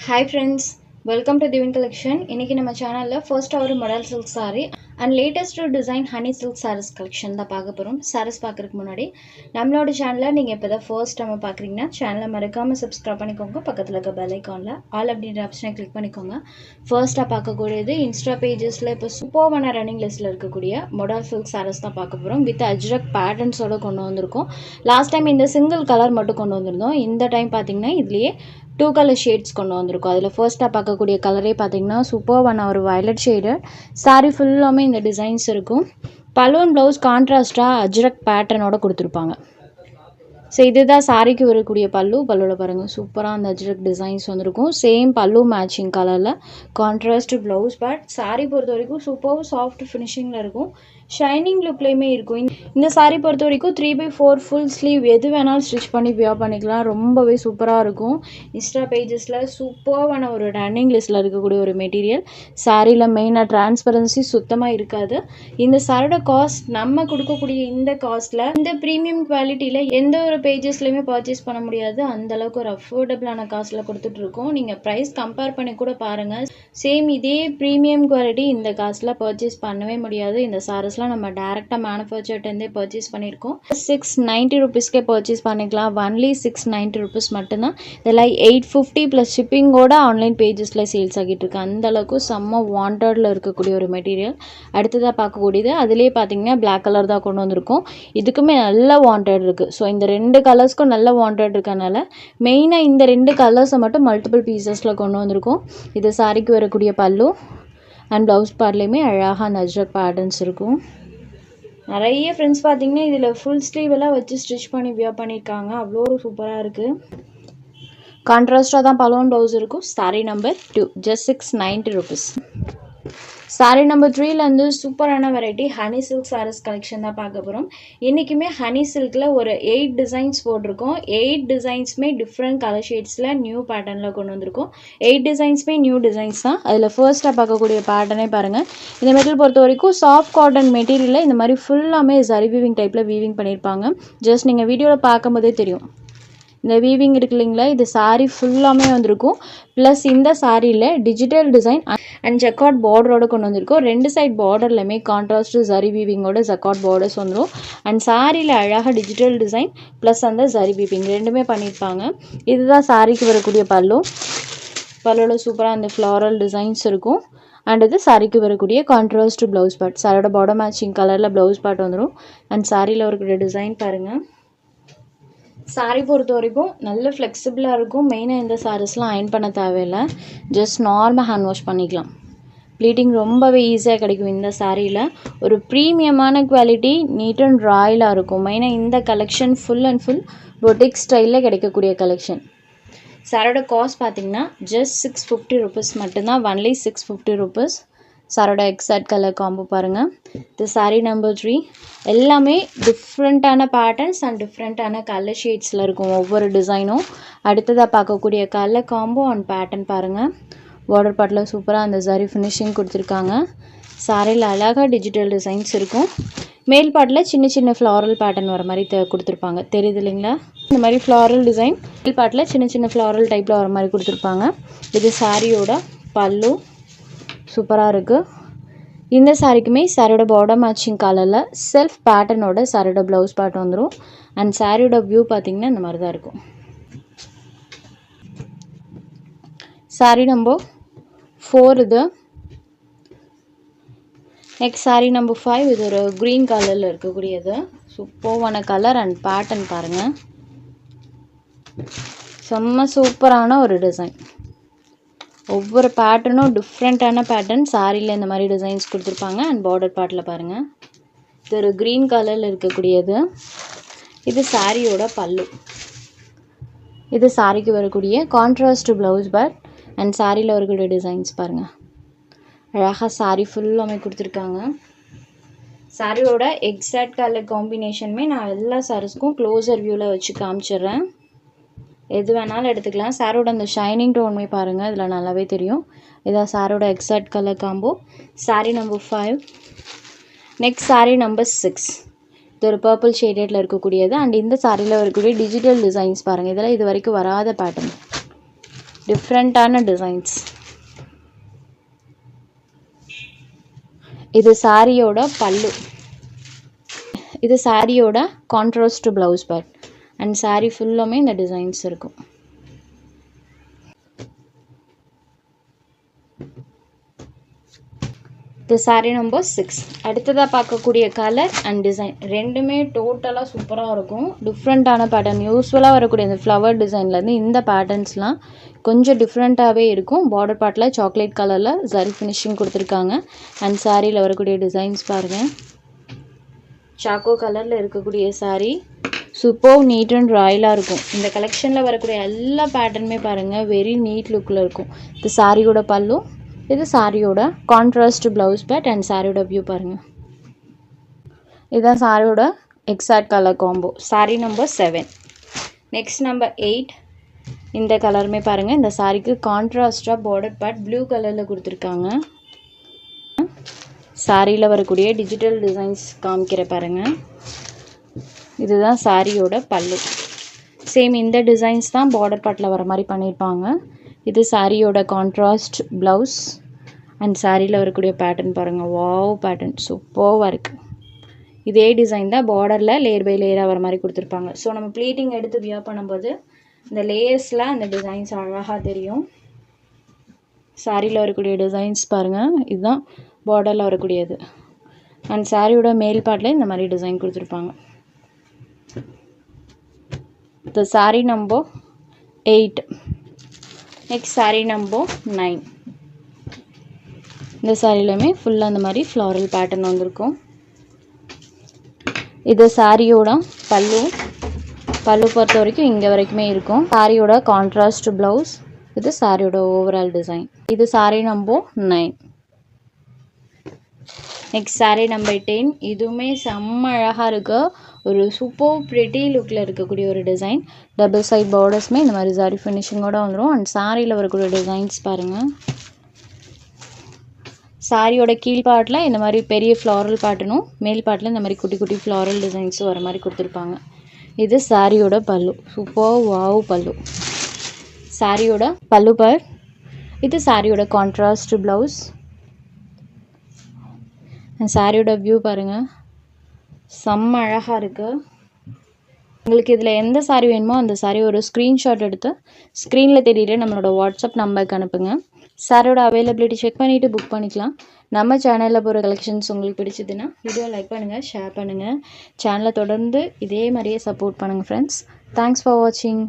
Hi friends, welcome to Divine Collection. இன்னைக்கு நம்ம சேனல்ல ஃபர்ஸ்ட் ஒரு model silk saree and latest design honey silk sarees collection தான் பார்க்க போறோம். sarees பார்க்கறதுக்கு முன்னாடி நம்மளோட சேனலை நீங்க இப்போதான் ஃபர்ஸ்ட் டைம் பார்க்குறீங்கன்னா சேனலை மறக்காம சப்ஸ்கிரைப் பண்ணிக்கோங்க. பக்கத்துல இருக்க பெல் ஐகான்ல ஆல் அப்படின்ற ஆப்ஷனை கிளிக் பண்ணிக்கோங்க. ஃபர்ஸ்டா பார்க்கக்கூடியது இன்ஸ்டா பேஜஸ்ல இப்போ சூப்பர்வான ரன்னிங் லிஸ்ட்ல இருக்கக்கூடிய மாடல் silk sarees தான் பார்க்க போறோம். வித் அஜ்ரக் பேட்டர்ன்ஸோட கொண்டு வந்திருக்கோம். லாஸ்ட் டைம் இந்த சிங்கிள் கலர் மட்டும் கொண்டு வந்திருந்தோம். இந்த டைம் பார்த்தீங்கன்னா இதுலயே 2 கலர் ஷேட்ஸ் கொண்டு வந்திருக்கோம். அதில் ஃபர்ஸ்ட்டாக பார்க்கக்கூடிய கலரே பார்த்தீங்கன்னா சூப்பர்வான ஒரு வயலட் ஷேடு. சாரீ ஃபுல்லாமே இந்த டிசைன்ஸ் இருக்கும். பலூன் ப்ளவுஸ் கான்ட்ராஸ்டாக அஜ்ரக் பேட்டர்னோட கொடுத்துருப்பாங்க. ஸோ இதுதான் சாரிக்கு வரக்கூடிய பல்லுவில் பாருங்கள் சூப்பராக அந்த அஜ்ரக் டிசைன்ஸ் வந்திருக்கும். சேம் பல்லு மேட்சிங் கலரில் கான்ட்ராஸ்ட் ப்ளவுஸ். பட் சாரீ பொறுத்த வரைக்கும் சூப்பர் சாஃப்ட் ஃபினிஷிங்கில் இருக்கும். ஷைனிங் லுக்லேயுமே இருக்கும். இந்த சாரீ பொறுத்த வரைக்கும் 3/4 ஃபுல் ஸ்லீவ் எது வேணாலும் ஸ்டிச் பண்ணி வியர் பண்ணிக்கலாம். ரொம்பவே சூப்பராக இருக்கும். இன்ஸ்டா பேஜஸில் சூப்பரான ஒரு ரன்னிங் லிஸ்ட்டில் இருக்கக்கூடிய ஒரு மெட்டீரியல். சாரியில் மெயினாக டிரான்ஸ்பரன்சி சுத்தமாக இருக்காது. இந்த சாரியோட காஸ்ட் நம்ம கொடுக்கக்கூடிய இந்த காஸ்ட்டில் இந்த ப்ரீமியம் குவாலிட்டியில் எந்த ஒரு பேஜஸ்லையுமே பர்ச்சேஸ் பண்ண முடியாது. அந்தளவுக்கு ஒரு அஃபோர்டபுளான காஸ்ட்டில் கொடுத்துட்ருக்கோம். நீங்கள் ப்ரைஸ் கம்பேர் பண்ணி கூட பாருங்கள். சேம் இதே ப்ரீமியம் குவாலிட்டி இந்த காஸ்ட்டில் பர்ச்சேஸ் பண்ணவே முடியாது. இந்த சாரீஸ்லாம் நம்ம டேரெக்டாக மேனுஃபேக்சர்ட்டேருந்தே பர்ச்சேஸ் பண்ணியிருக்கோம். 690 ருபீஸ்க்கே பர்ச்சேஸ் பண்ணிக்கலாம். ஒன்லி 690 ருபீஸ் மட்டும்தான். இதெல்லாம் 850 ப்ளஸ் ஷிப்பிங்கோட ஆன்லைன் பேஜஸில் சேல்ஸ் ஆகிட்டு இருக்கு. அந்தளவுக்கு செம்ம வாண்டடில் இருக்கக்கூடிய ஒரு மெட்டீரியல். அடுத்ததாக பார்க்கக்கூடியது அதுலேயே பார்த்தீங்கன்னா பிளாக் கலர் தான் கொண்டு வந்திருக்கோம். இதுக்குமே நல்ல வாண்டட் இருக்குது. ஸோ இந்த 2 கலர்ஸ்க்கும் நல்ல வாண்டட் இருக்கனால மெயினாக இந்த 2 கலர்ஸை மட்டும் மல்டிபிள் பீசஸில் கொண்டு வந்திருக்கோம். இது சாரிக்கு வரக்கூடிய பல்லு அண்ட் ப்ளவுஸ் பார்ட்லேயுமே அழகாக அந்த அஜ்ரக் பேட்டர்ன்ஸ் இருக்கும். நிறைய ஃப்ரெண்ட்ஸ் பார்த்தீங்கன்னா இதில் ஃபுல் ஸ்லீவ் எல்லாம் வச்சு ஸ்டிச் பண்ணி வியர் பண்ணியிருக்காங்க. அவ்வளோ சூப்பராக இருக்குது. கான்ட்ராஸ்டாக தான் பலூன் ப்ளவுஸ் இருக்கும். Saree number 2 just 690 rupees. Saree number 3லேருந்து சூப்பரான variety honey silk sarees collection தான் பார்க்க போகிறோம். இன்றைக்குமே ஹனி சில்கில் ஒரு 8 டிசைன்ஸ் போட்டிருக்கோம். 8 டிசைன்ஸுமே டிஃப்ரெண்ட் கலர் ஷேட்ஸில் நியூ பேட்டர்னில் கொண்டு வந்திருக்கோம். 8 டிசைன்ஸுமே நியூ டிசைன்ஸ் தான். அதில் ஃபர்ஸ்ட்டாக பார்க்கக்கூடிய பேட்டர்னே பாருங்கள். இந்த மெட்டீரியல் பொறுத்த வரைக்கும் சாஃப்ட் காட்டன் மெட்டீரியலில் இந்த மாதிரி ஃபுல்லாமே சரி வீவிங் டைப்பில் வீவிங் பண்ணியிருப்பாங்க. ஜஸ்ட் நீங்கள் வீடியோவில் பார்க்கும்போதே தெரியும். இந்த வீவிங் இருக்கு இல்லைங்களா, இது சாரீ ஃபுல்லாமே வந்திருக்கும். ப்ளஸ் இந்த சாரியில் டிஜிட்டல் டிசைன் அண்ட் ஜக்கார்ட் பார்டரோட கொண்டு வந்திருக்கோம். 2 சைட் பார்டர்லையுமே கான்ட்ராஸ்ட் சரி வீவிங்கோட ஜக்கார்ட் பார்டர்ஸ் வந்துடும். அண்ட் சாரியில் அழகாக டிஜிட்டல் டிசைன் ப்ளஸ் அந்த சரி வீவிங் ரெண்டுமே பண்ணியிருப்பாங்க. இதுதான் சாரிக்கு வரக்கூடிய பல்லுவில் சூப்பராக அந்த ஃப்ளாரல் டிசைன்ஸ் இருக்கும். அண்ட் இது சாரிக்கு வரக்கூடிய கான்ட்ராஸ்ட் ப்ளவுஸ் பார்ட். சாரியோட பாடம் மேட்சிங் கலரில் ப்ளவுஸ் பார்ட் வந்துடும். அண்ட் சாரியில் வரக்கூடிய டிசைன் பாருங்கள். சாரீ பொறுத்த வரைக்கும் நல்ல ஃப்ளெக்சிபிளாக இருக்கும். மெயினாக இந்த சாரீஸ்லாம் அயன் பண்ண தேவையில்லை. ஜஸ்ட் நார்மல் ஹேண்ட் வாஷ் பண்ணிக்கலாம். ப்ளீட்டிங் ரொம்பவே ஈஸியாக கிடைக்கும். இந்த சாரியில் ஒரு ப்ரீமியமான குவாலிட்டி நீட் அண்ட் ராயலாக இருக்கும். மெயினாக இந்த collection full and full boutique ஸ்டைலில் கிடைக்கக்கூடிய கலெக்ஷன். சாரோட காஸ்ட் பார்த்தீங்கன்னா ஜஸ்ட் 650 ருபீஸ் மட்டும்தான். Only 650 rupees. சாரோட எக்ஸாக்ட் கலர் காம்போ பாருங்கள். இது சாரீ நம்பர் 3. எல்லாமே டிஃப்ரெண்ட்டான பேட்டர்ன்ஸ் அண்ட் டிஃப்ரெண்ட்டான கலர் ஷேட்ஸில் இருக்கும் ஒவ்வொரு டிசைனும். அடுத்ததாக பார்க்கக்கூடிய கலர் காம்போ அண்ட் பேட்டர்ன் பாருங்கள். பார்டர் பார்ட்டில் சூப்பராக அந்த சரி ஃபினிஷிங் கொடுத்துருக்காங்க. சாரியில் அழகாக டிஜிட்டல் டிசைன்ஸ் இருக்கும். மேல் பார்ட்டில் சின்ன சின்ன ஃப்ளாரல் பேட்டர்ன் வர மாதிரி கொடுத்துருப்பாங்க. தெரியுது இல்லைங்களா, இந்த மாதிரி ஃப்ளாரல் டிசைன் மேல் பார்ட்டில் சின்ன சின்ன ஃப்ளாரல் டைப்பில் வர மாதிரி கொடுத்துருப்பாங்க. இது சாரியோட பல்லு சூப்பராக இருக்குது. இந்த சாரிக்குமே சாரியோட பார்டர் மேட்சிங் கலரில் செல்ஃப் பேட்டர்னோட சாரியோட ப்ளவுஸ் பார்ட் வந்துடும். அண்ட் சாரியோட வியூ பார்த்திங்கன்னா இந்த மாதிரி தான் இருக்கும். சாரி நம்பர் 4 இது. Next sorry number 5. இது ஒரு க்ரீன் கலரில் இருக்கக்கூடியது. சூப்பரான கலர் அண்ட் பேட்டர்ன் பாருங்கள். செம்ம சூப்பரான ஒரு டிசைன். ஒவ்வொரு பேட்டர்னும் டிஃப்ரெண்ட்டான பேட்டர்ன். சாரியில் இந்த மாதிரி டிசைன்ஸ் கொடுத்துருப்பாங்க. அண்ட் பார்டர் பார்ட்டில் பாருங்கள். இது ஒரு க்ரீன் கலரில் இருக்கக்கூடியது. இது சாரியோட பல்லு. இது சாரிக்கு வரக்கூடிய கான்ட்ராஸ்ட் ப்ளவுஸ் பார்ட் அண்ட் சாரியில் வரக்கூடிய டிசைன்ஸ் பாருங்கள். அழகாக சாரி ஃபுல்லாமே கொடுத்துருக்காங்க. சாரியோட எக்ஸாக்ட் கலர் காம்பினேஷனுமே நான் எல்லா சாரீஸ்க்கும் க்ளோசர் வியூவில் வச்சு காமிச்சிடுறேன். எது வேணாலும் எடுத்துக்கலாம். சாரோட அந்த ஷைனிங் டோனுமே பாருங்கள், இதில் நல்லாவே தெரியும். இதான் சாரோட exact colour combo. Sari number 5. Next sari number 6. இது ஒரு பர்பிள் ஷேடடில் இருக்கக்கூடியது. அண்ட் இந்த சாரியில் வரக்கூடிய டிஜிட்டல் டிசைன்ஸ் பாருங்கள். இதெல்லாம் இது வரைக்கும் வராத பேட்டர்ன். டிஃப்ரெண்ட்டான டிசைன்ஸ். இது சாரியோட பல்லு. இது சாரியோட contrast blouse part. And sorry ஃபுல்லுமே இந்த டிசைன்ஸ் இருக்கும். இது சாரி நம்பர் 6. அடுத்ததாக பார்க்கக்கூடிய கலர் அண்ட் டிசைன் ரெண்டுமே டோட்டலாக சூப்பராக இருக்கும். டிஃப்ரெண்ட்டான பேட்டர்ன். யூஸ்வலாக வரக்கூடிய இந்த ஃப்ளவர் டிசைன்லேருந்து இந்த பேட்டர்ன்ஸ்லாம் கொஞ்சம் டிஃப்ரெண்ட்டாகவே இருக்கும். பார்டர் பார்ட்டில் சாக்லேட் கலரில் சரி ஃபினிஷிங் கொடுத்துருக்காங்க. அண்ட் சாரியில் வரக்கூடிய டிசைன்ஸ் பாருங்கள். சாக்கோ கலரில் இருக்கக்கூடிய சாரி சூப்பர் நீட் அண்ட் ராயலாக இருக்கும். இந்த கலெக்ஷனில் வரக்கூடிய எல்லா பேட்டர்னுமே பாருங்கள் வெரி நீட் லுக்கில் இருக்கும். இது சாரியோட பல்லு. இது சாரியோட கான்ட்ராஸ்ட் ப்ளவுஸ் பேட் அண்ட் சாரியோட வியூ பாருங்கள். இதுதான் சாரியோட exact colour combo. Sorry number 7. Next number 8. இந்த கலருமே பாருங்கள். இந்த சாரிக்கு கான்ட்ராஸ்டாக பார்டர் பேட் ப்ளூ கலரில் கொடுத்துருக்காங்க. சாரியில் வரக்கூடிய டிஜிட்டல் டிசைன்ஸ் காமிக்கிற பாருங்கள். இதுதான் சாரியோட பல்லு. சேம் இந்த டிசைன்ஸ் தான் பார்டர் பார்ட்டில் வர மாதிரி பண்ணியிருப்பாங்க. இது சாரியோட கான்ட்ராஸ்ட் ப்ளவுஸ் அண்ட் சாரியில் வரக்கூடிய பேட்டர்ன் பாருங்கள். வாவ் பேட்டர்ன் சூப்பராக இருக்குது. இதே டிசைன் தான் பார்டரில் லேயர் பை லேயராக வர மாதிரி கொடுத்துருப்பாங்க. ஸோ நம்ம ப்ளீட்டிங் எடுத்து வியர் பண்ணும்போது இந்த லேயர்ஸில் அந்த டிசைன்ஸ் அழகாக தெரியும். சாரியில் வரக்கூடிய டிசைன்ஸ் பாருங்கள். இதுதான் பார்டரில் வரக்கூடியது. அண்ட் சாரியோட மேல் பார்ட்டில் இந்த மாதிரி டிசைன் கொடுத்துருப்பாங்க. இந்த sorry number 8. Next sorry number 9. இந்த சாரியிலுமே ஃபுல்லாக அந்த மாதிரி ஃப்ளாரல் பேட்டர்ன் வந்திருக்கும். இது சாரியோட பல்லு. பல்லு பொறுத்த வரைக்கும் இங்கே வரைக்குமே இருக்கும். சாரியோட கான்ட்ராஸ்ட் ப்ளவுஸ். இது சாரியோட ஓவரால் டிசைன். இது sorry number 9. Next sorry number 10. இதுவுமே செம்ம அழகாக இருக்கு. ஒரு சூப்பர் ப்ரிட்டி லுக்கில் இருக்கக்கூடிய ஒரு டிசைன். டபுள் சைட் பார்டர்ஸுமே இந்த மாதிரி சாரி ஃபினிஷிங்கோடு வந்துடும். அண்ட் சாரியில் வரக்கூடிய டிசைன்ஸ் பாருங்கள். சாரியோட கீழ் பார்ட்டில் இந்த மாதிரி பெரிய ஃப்ளாரல் பேட்டர்னும் மேல் பார்ட்டில் இந்த மாதிரி குட்டி குட்டி ஃப்ளாரல் டிசைன்ஸும் வர மாதிரி கொடுத்துருப்பாங்க. இது சாரியோட பல்லு. சூப்பர் வாவ் பல்லு. சாரியோட பல்லு பார்ட். இது சாரியோட கான்ட்ராஸ்ட் ப்ளவுஸ். சாரியோட வியூ பாருங்கள். செம்ம அழகாக இருக்குது. உங்களுக்கு இதில் எந்த சாரி வேணுமோ அந்த சாரி ஒரு ஸ்க்ரீன்ஷாட் எடுத்து ஸ்க்ரீனில் தெரியுற நம்மளோட வாட்ஸ்அப் நம்பருக்கு அனுப்புங்க. சாரியோட அவைலபிலிட்டி செக் பண்ணிவிட்டு புக் பண்ணிக்கலாம். நம்ம சேனலில் போகிற கலெக்ஷன்ஸ் உங்களுக்கு பிடிச்சதுன்னா வீடியோ லைக் பண்ணுங்கள், ஷேர் பண்ணுங்கள். சேனலை தொடர்ந்து இதே மாதிரியே சப்போர்ட் பண்ணுங்கள் ஃப்ரெண்ட்ஸ். தேங்க்ஸ் ஃபார் வாட்சிங்.